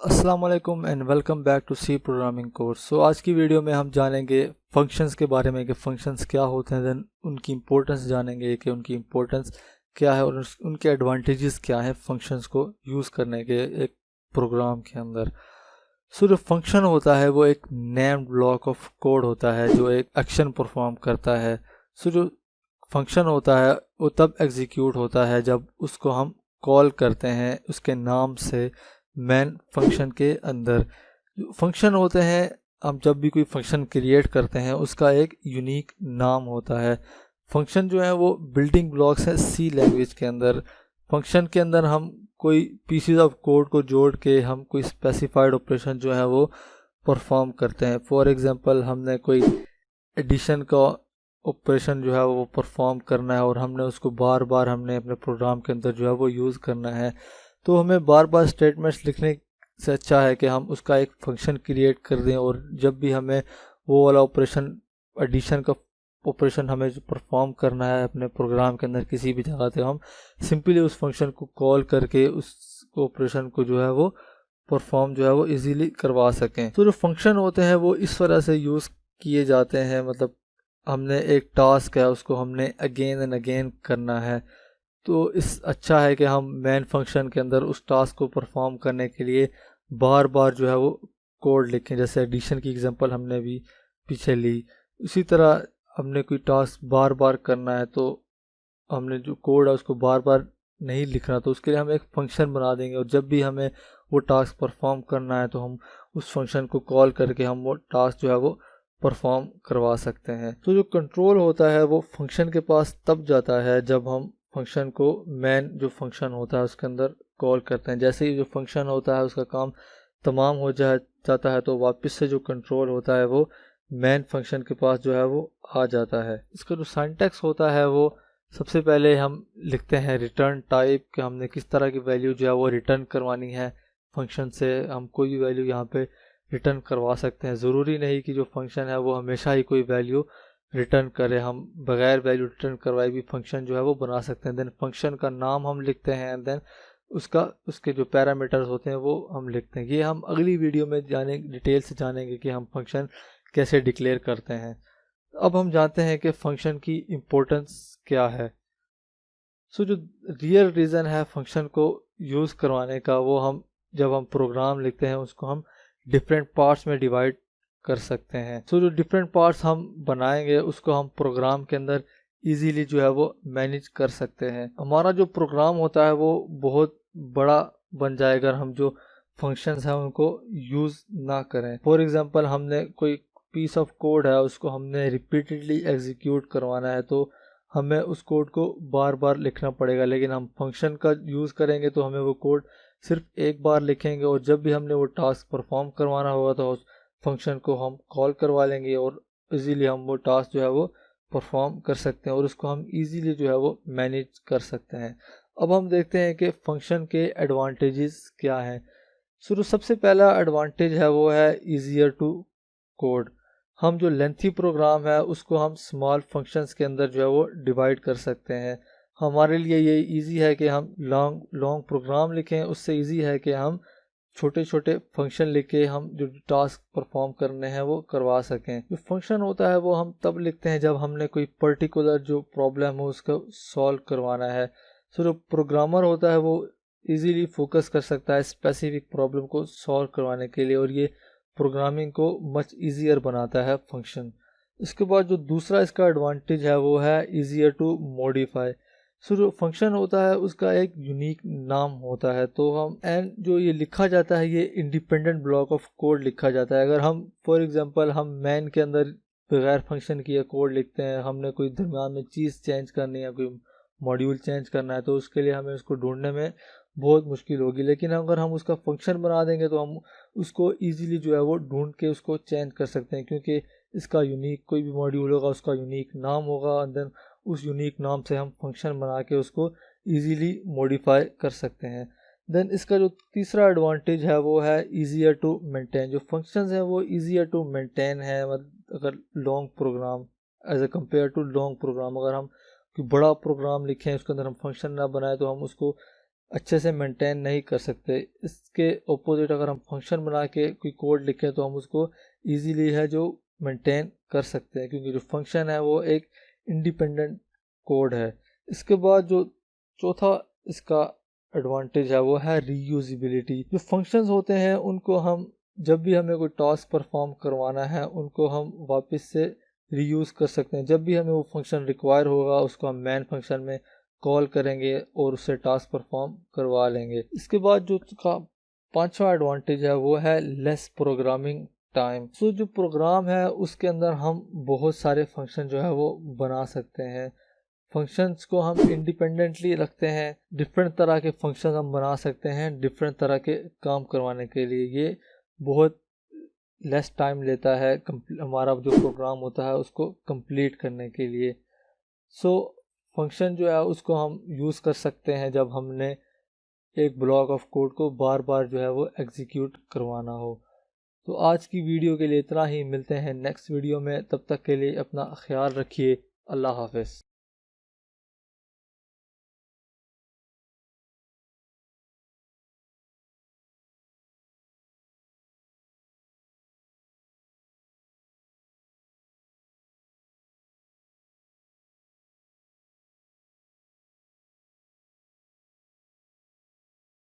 अस्सलाम वालेकुम and welcome back to C programming course. आज की वीडियो में हम जानेंगे फंक्शंस के बारे में कि फंक्शंस क्या होते हैं, देन उनकी इम्पोर्टेंस जानेंगे कि उनकी इम्पोर्टेंस क्या है और उनके एडवांटेजेस क्या है फंक्शंस को यूज़ करने के एक प्रोग्राम के अंदर। जो फंक्शन होता है वो एक नेम्ड ब्लॉक ऑफ कोड होता है जो एक एक्शन परफॉर्म करता है। जो फंक्शन होता है वो तब एग्जीक्यूट होता है जब उसको हम कॉल करते हैं उसके नाम से मेन फंक्शन के अंदर। फंक्शन होते हैं, हम जब भी कोई फंक्शन क्रिएट करते हैं उसका एक यूनिक नाम होता है। फंक्शन जो है वो बिल्डिंग ब्लॉक्स हैं सी लैंग्वेज के अंदर। फंक्शन के अंदर हम कोई पीसीज ऑफ कोड को जोड़ के हम कोई स्पेसिफाइड ऑपरेशन जो है वो परफॉर्म करते हैं। फॉर एग्जांपल हमने कोई एडिशन का ऑपरेशन जो है वो परफॉर्म करना है और हमने उसको बार बार हमने अपने प्रोग्राम के अंदर जो है वो यूज़ करना है, तो हमें बार बार स्टेटमेंट्स लिखने से अच्छा है कि हम उसका एक फंक्शन क्रिएट कर दें और जब भी हमें वो वाला ऑपरेशन एडिशन का ऑपरेशन हमें जो परफॉर्म करना है अपने प्रोग्राम के अंदर किसी भी जगह से, हम सिंपली उस फंक्शन को कॉल करके उस ऑपरेशन को जो है वो परफॉर्म जो है वो इजीली करवा सकें। तो जो फंक्शन होते हैं वो इस तरह से यूज़ किए जाते हैं, मतलब हमने एक टास्क है उसको हमने अगेन एंड अगेन करना है, तो इस अच्छा है कि हम मेन फंक्शन के अंदर उस टास्क को परफॉर्म करने के लिए बार बार जो है वो कोड लिखें। जैसे एडिशन की एग्जांपल हमने भी पीछे ली, उसी तरह हमने कोई टास्क बार बार करना है तो हमने जो कोड है उसको बार बार नहीं लिखना, तो उसके लिए हम एक फंक्शन बना देंगे और जब भी हमें वो टास्क परफॉर्म करना है तो हम उस फंक्शन को कॉल करके हम वो टास्क जो है वो परफॉर्म करवा सकते हैं। तो जो कंट्रोल होता है वो फंक्शन के पास तब जाता है जब हम फंक्शन को मेन जो फंक्शन होता है उसके अंदर कॉल करते हैं। जैसे ही जो फंक्शन होता है उसका काम तमाम हो जाता है तो वापस से जो कंट्रोल होता है वो मेन फंक्शन के पास जो है वो आ जाता है। इसका जो सिंटैक्स होता है वो सबसे पहले हम लिखते हैं रिटर्न टाइप कि हमने किस तरह की वैल्यू जो है वो रिटर्न करवानी है फंक्शन से। हम कोई भी वैल्यू यहाँ पे रिटर्न करवा सकते हैं, ज़रूरी नहीं कि जो फंक्शन है वो हमेशा ही कोई वैल्यू रिटर्न करे, हम बगैर वैल्यू रिटर्न करवाए भी फंक्शन जो है वो बना सकते हैं। देन फंक्शन का नाम हम लिखते हैं एंड देन उसके जो पैरामीटर्स होते हैं वो हम लिखते हैं। ये हम अगली वीडियो में डिटेल से जानेंगे कि हम फंक्शन कैसे डिक्लेयर करते हैं। अब हम जानते हैं कि फंक्शन की इम्पोर्टेंस क्या है। जो रियल रीज़न है फंक्शन को यूज़ करवाने का, वो हम जब हम प्रोग्राम लिखते हैं उसको हम डिफरेंट पार्ट्स में डिवाइड कर सकते हैं। जो डिफरेंट पार्ट्स हम बनाएंगे उसको हम प्रोग्राम के अंदर इजीली जो है वो मैनेज कर सकते हैं। हमारा जो प्रोग्राम होता है वो बहुत बड़ा बन जाएगा अगर हम जो फंक्शंस हैं उनको यूज़ ना करें। फॉर एग्जांपल हमने कोई पीस ऑफ कोड है उसको हमने रिपीटेडली एग्जीक्यूट करवाना है तो हमें उस कोड को बार बार लिखना पड़ेगा, लेकिन हम फंक्शन का यूज़ करेंगे तो हमें वो कोड सिर्फ एक बार लिखेंगे और जब भी हमने वो टास्क परफॉर्म करवाना होगा तो उस फंक्शन को हम कॉल करवा लेंगे और इजीली हम वो टास्क जो है वो परफॉर्म कर सकते हैं और उसको हम इजीली जो है वो मैनेज कर सकते हैं। अब हम देखते हैं कि फंक्शन के एडवांटेजेस क्या हैं। सबसे पहला एडवांटेज है वो है ईजियर टू कोड। हम जो लेंथी प्रोग्राम है उसको हम स्मॉल फंक्शंस के अंदर जो है वो डिवाइड कर सकते हैं। हमारे लिए ये इजी है कि हम लॉन्ग लॉन्ग प्रोग्राम लिखें, उससे इजी है कि हम छोटे छोटे फंक्शन लिख के हम जो टास्क परफॉर्म करने हैं वो करवा सकें। जो फंक्शन होता है वो हम तब लिखते हैं जब हमने कोई पर्टिकुलर जो प्रॉब्लम हो उसको सॉल्व करवाना है। जो प्रोग्रामर होता है वो इजीली फोकस कर सकता है स्पेसिफिक प्रॉब्लम को सॉल्व करवाने के लिए और ये प्रोग्रामिंग को मच इजियर बनाता है फंक्शन। इसके बाद जो दूसरा इसका एडवांटेज है वो है इजियर टू मॉडिफाई। जो फंक्शन होता है उसका एक यूनिक नाम होता है, तो हम एंड जो ये लिखा जाता है ये इंडिपेंडेंट ब्लॉक ऑफ कोड लिखा जाता है। अगर हम फॉर एग्जांपल हम मैन के अंदर बगैर फंक्शन किए कोड लिखते हैं, हमने कोई दरम्यान में चीज़ चेंज करनी है, कोई मॉड्यूल चेंज करना है, तो उसके लिए हमें उसको ढूंढने में बहुत मुश्किल होगी। लेकिन अगर हम उसका फंक्शन बना देंगे तो हम उसको ईजिली जो है वो ढूंढ के उसको चेंज कर सकते हैं, क्योंकि इसका यूनिक कोई भी मॉड्यूल होगा उसका यूनिक नाम होगा एंड देन उस यूनिक नाम से हम फंक्शन बना के उसको इजीली मॉडिफाई कर सकते हैं। देन इसका जो तीसरा एडवांटेज है वो है ईजियर टू मेंटेन। जो फंक्शंस हैं वो ईजियर टू मेंटेन है, मतलब अगर long program as a compare to long program, अगर हम कोई बड़ा प्रोग्राम लिखें उसके अंदर हम फंक्शन ना बनाए तो हम उसको अच्छे से मेंटेन नहीं कर सकते। इसके ऑपोजिट अगर हम फंक्शन बना के कोई कोड लिखें तो हम उसको इजीली है जो मेंटेन कर सकते हैं, क्योंकि जो फंक्शन है वो एक इंडिपेंडेंट कोड है। इसके बाद जो चौथा इसका एडवांटेज है वो है रीयूजिबिलिटी। जो फंक्शंस होते हैं उनको हम जब भी हमें कोई टास्क परफॉर्म करवाना है उनको हम वापस से रीयूज़ कर सकते हैं। जब भी हमें वो फंक्शन रिक्वायर होगा उसको हम मेन फंक्शन में कॉल करेंगे और उससे टास्क परफॉर्म करवा लेंगे। इसके बाद जो का पांचवा एडवांटेज है वो है लेस प्रोग्रामिंग टाइम। सो जो प्रोग्राम है उसके अंदर हम बहुत सारे फंक्शन जो है वो बना सकते हैं। फंक्शंस को हम इंडिपेंडेंटली रखते हैं, डिफरेंट तरह के फंक्शन हम बना सकते हैं डिफरेंट तरह के काम करवाने के लिए। ये बहुत लेस टाइम लेता है हमारा जो प्रोग्राम होता है उसको कंप्लीट करने के लिए। सो फंक्शन जो है उसको हम यूज़ कर सकते हैं जब हमने एक ब्लॉक ऑफ कोड को बार बार जो है वो एग्जीक्यूट करवाना हो। तो आज की वीडियो के लिए इतना ही, मिलते हैं नेक्स्ट वीडियो में, तब तक के लिए अपना ख्याल रखिए। अल्लाह हाफ़िज़।